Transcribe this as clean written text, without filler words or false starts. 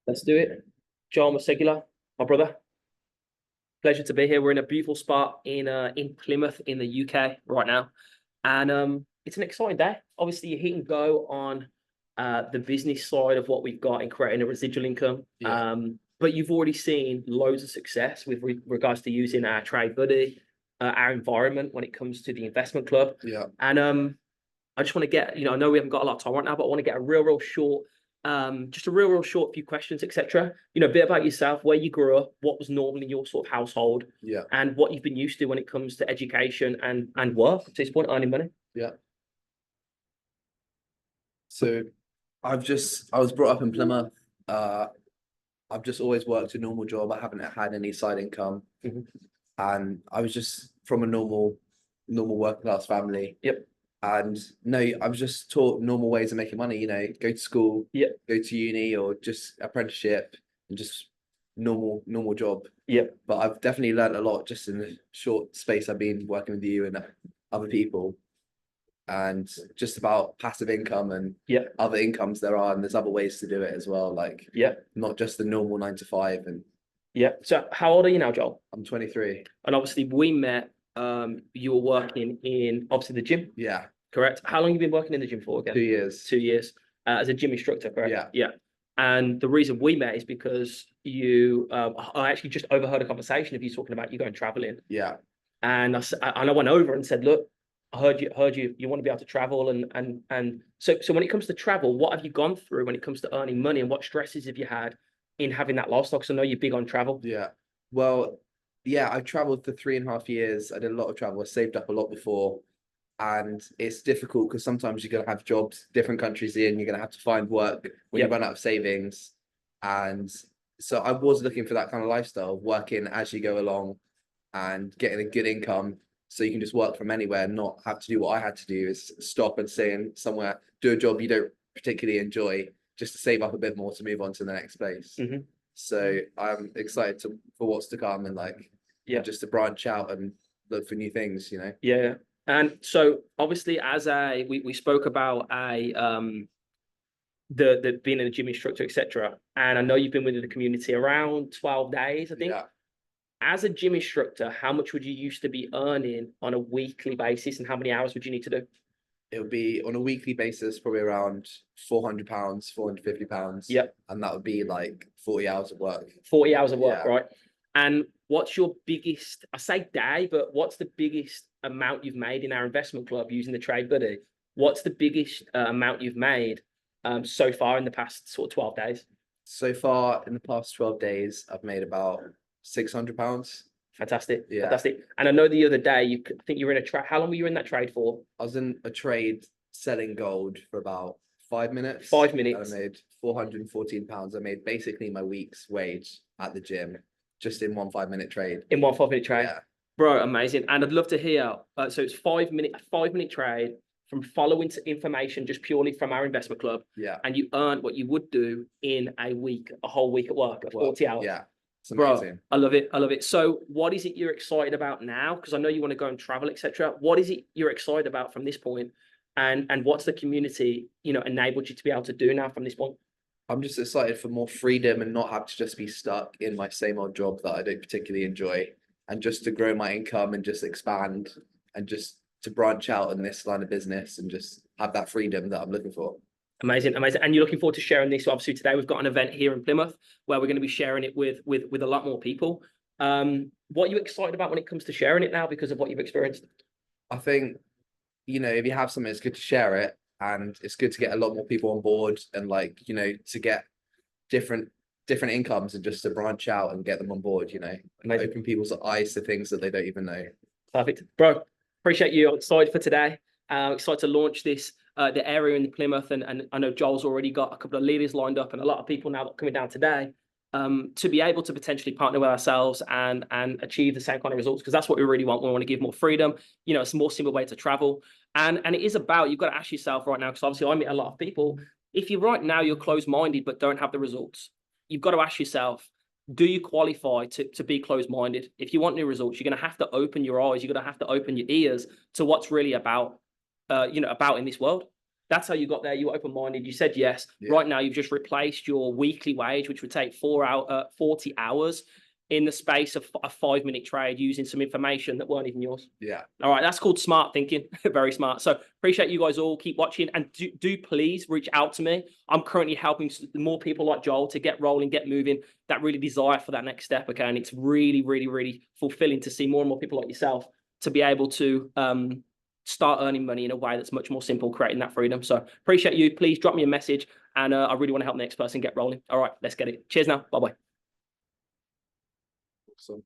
Let's do it. Mr Musegula, my brother. Pleasure to be here. We're in a beautiful spot in Plymouth in the UK right now, and it's an exciting day. Obviously, you hit and go on the business side of what we've got in creating a residual income. Yeah. But you've already seen loads of success with regards to using our trade buddy, our environment when it comes to the investment club. Yeah. And I just want to get, I know we haven't got a lot of time right now, but I want to get a real short, just a real short few questions, etc. A bit about yourself, where you grew up, what was normal in your sort of household, Yeah. and what you've been used to when it comes to education and work to this point, earning money. Yeah. So I was brought up in Plymouth. I've just always worked a normal job. I haven't had any side income. Mm-hmm. And I was just from a normal working class family. Yep. And no, I was just taught normal ways of making money, go to school, Yep. go to uni or just apprenticeship and just normal job. Yep. But I've definitely learned a lot just in the short space I've been working with you and other people. And just about passive income and other incomes there are, and there's other ways to do it as well, like not just the normal 9 to 5. And So how old are you now, Joel? I'm 23. And obviously we met, you were working in obviously the gym. Yeah. Correct. How long have you been working in the gym for again? 2 years. 2 years. As a gym instructor, correct? Yeah. Yeah. And the reason we met is because I actually just overheard a conversation of you talking about you going traveling. Yeah. And I went over and said, look, I heard you want to be able to travel. And so when it comes to travel, what have you gone through when it comes to earning money, and what stresses have you had in having that lifestyle? Because I know you're big on travel. Yeah. Well, yeah, I traveled for 3.5 years. I did a lot of travel. I saved up a lot before. And it's difficult because sometimes you're going to have jobs, different countries in, you're going to have to find work when you run out of savings. And so I was looking for that kind of lifestyle, working as you go along and getting a good income so you can just work from anywhere and not have to do what I had to do, is stop and stay in somewhere, do a job you don't particularly enjoy, just to save up a bit more to move on to the next place. Mm-hmm. So I'm excited for what's to come and just to branch out and look for new things, Yeah. And so obviously we spoke about the being a gym instructor, etc. And I know you've been within the community around 12 days, I think. Yeah. As a gym instructor, how much would you used to be earning on a weekly basis, and how many hours would you need to do? It would be on a weekly basis, probably around £400, £450. Yeah. And that would be like 40 hours of work. 40 hours of work, right? And what's your biggest, I say day, but what's the biggest amount you've made in our investment club using the trade buddy? What's the biggest amount you've made so far in the past sort of 12 days? So far in the past 12 days, I've made about £600. Fantastic. Yeah. Fantastic. And I know the other day, I think you were in a trade. How long were you in that trade for? I was in a trade selling gold for about 5 minutes. 5 minutes. And I made £414. I made basically my week's wage at the gym just in one 5-minute trade. In one 5-minute trade? Yeah. Bro, amazing. And I'd love to hear, so it's 5-minute trade from following information just purely from our investment club. Yeah. And you earned what you would do in a whole week at work, at 40 hours. Yeah. It's amazing. Bro, I love it. I love it. So what is it you're excited about now? Because I know you want to go and travel, etc. What is it you're excited about from this point? And what's the community, enabled you to be able to do now from this point? I'm just excited for more freedom and not have to just be stuck in my same old job that I don't particularly enjoy, and just to grow my income and just expand and just to branch out in this line of business and just have that freedom that I'm looking for. Amazing, amazing. And you're looking forward to sharing this. So obviously today we've got an event here in Plymouth where we're going to be sharing it with a lot more people. What are you excited about when it comes to sharing it now because of what you've experienced? I think, if you have something, it's good to share it, and it's good to get a lot more people on board and to get different incomes and just to branch out and get them on board, Amazing. Open people's eyes to things that they don't even know. Perfect. Bro, appreciate you. I'm excited for today. Excited to launch this, the area in Plymouth, and I know Joel's already got a couple of leaders lined up and a lot of people now that are coming down today to be able to potentially partner with ourselves and achieve the same kind of results, because that's what we really want. We want to give more freedom. It's a more simple way to travel. And it is about, you've got to ask yourself right now, because obviously I meet a lot of people. If you're closed-minded but don't have the results, you've got to ask yourself, do you qualify to be closed-minded? If you want new results, you're going to have to open your eyes. You're going to have to open your ears to what's really about in this world. That's how you got there. You were open-minded. You said yes. Yeah. Right now, you've just replaced your weekly wage, which would take 40 hours in the space of a 5-minute trade using some information that weren't even yours. Yeah. All right. That's called smart thinking. Very smart. So appreciate you guys all. Keep watching, and do please reach out to me. I'm currently helping more people like Joel to get rolling, get moving, that really desire for that next step. Okay. And it's really, really, really fulfilling to see more and more people like yourself to be able to start earning money in a way that's much more simple, creating that freedom. So appreciate you. Please drop me a message, and I really want to help the next person get rolling. All right, let's get it. Cheers now. Bye-bye. Awesome.